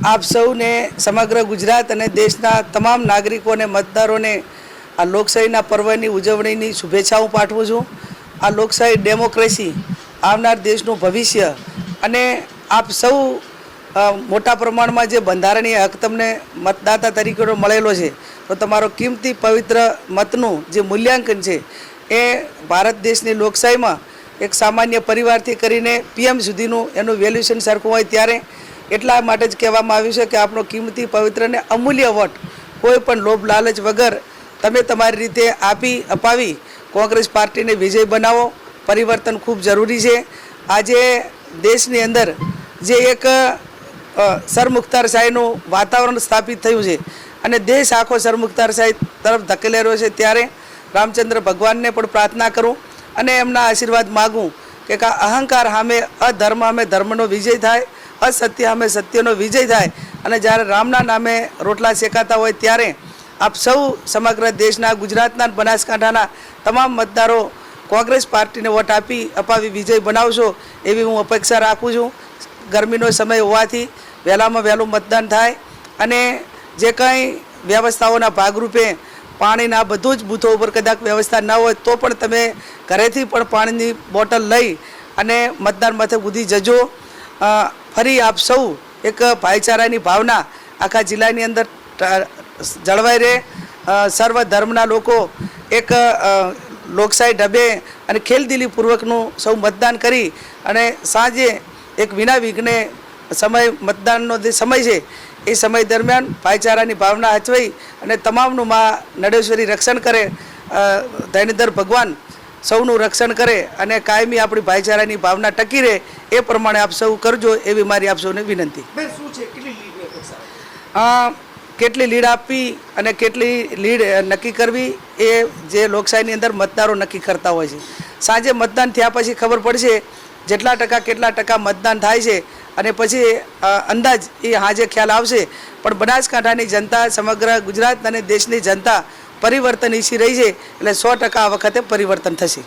આપ સૌને સમગ્ર ગુજરાત અને દેશના તમામ નાગરિકોને મતદારોને આ લોકશાહીના પર્વની ઉજવણીની શુભેચ્છાઓ પાઠવું છું। આ લોકશાહી ડેમોક્રેસી આવનાર દેશનું ભવિષ્ય અને આપ સૌ મોટા પ્રમાણમાં જે બંધારણીય હક તમને મતદાતા તરીકેનો મળેલો છે, તો તમારો કિંમતી પવિત્ર મતનું જે મૂલ્યાંકન છે એ ભારત દેશની લોકશાહીમાં એક સામાન્ય પરિવારથી કરીને પીએમ સુધીનું એનું વેલ્યુએશન સરખું હોય ત્યારે એટલા માટે જ કહેવામાં આવ્યું છે કે આપણો કિંમતી પવિત્ર અને અમૂલ્ય વોટ કોઈ પણ લોભ લાલચ વગર તમે તમારી રીતે અપાવી કોંગ્રેસ પાર્ટીને વિજય બનાવો। પરિવર્તન ખૂબ જરૂરી છે। આજે દેશની અંદર જે એક સરમુખતારશાહીનું વાતાવરણ સ્થાપિત થયું છે અને દેશ આખો સરમુખતારશાહી તરફ ધકેલી રહ્યો છે, ત્યારે રામચંદ્ર ભગવાનને પણ પ્રાર્થના કરું અને એમના આશીર્વાદ માગું કે અહંકાર સામે અધર્મ સામે ધર્મનો વિજય થાય, असत्य हमें सत्यनो विजय थाय અને જ્યારે રામના નામે રોટલા શેકાતા હોય ત્યારે આપ સૌ સમગ્ર દેશના ગુજરાતના બનાસકાંઠાના તમામ મતદારો કોંગ્રેસ પાર્ટીને વોટ અપાવી વિજય બનાવશો એવી હું અપેક્ષા રાખું છું। ગરમીનો સમય હોવાથી વહેલામાં વહેલું મતદાન થાય અને જે કંઈ વ્યવસ્થાઓના ભાગરૂપે પાણીના બધું જ બૂથો ઉપર કદાચ વ્યવસ્થા ન હોય તો પણ તમે ઘરેથી પણ પાણીની બોટલ લઈ અને મતદાન મથક સુધી જજો। ફરી આપ સૌ એક ભાઈચારાની ભાવના આખા જિલ્લાની અંદર જળવાઈ રહે, સર્વ ધર્મના લોકો એક લોકશાહી ઢબે અને ખેલદિલીપૂર્વકનું સૌ મતદાન કરી અને સાંજે એક વિના વિઘ્ને મતદાનનો જે સમય છે એ સમય દરમિયાન ભાઈચારાની ભાવના હચવાઈ અને તમામનું માં નડેશ્વરી રક્ષણ કરે, ધૈર્યધર ભગવાન સૌનું રક્ષણ કરે અને કાયમી આપણી ભાઈચારાની ભાવના ટકી રહે એ પ્રમાણે આપ સૌ કરજો એવી મારી આપ સૌને વિનંતી। કેટલી લીડ આપવી અને કેટલી લીડ નક્કી કરવી એ જે લોકશાહીની અંદર મતદારો નક્કી કરતા હોય છે। સાંજે મતદાન થયા પછી ખબર પડશે જેટલા ટકા કેટલા ટકા મતદાન થાય છે અને પછી અંદાજ એ હાજે ખ્યાલ આવશે। પણ બનાસકાંઠાની જનતા, સમગ્ર ગુજરાત અને દેશની જનતા પરિવર્તન ઈચ્છી રહી છે, એટલે 100% આ વખતે પરિવર્તન થશે।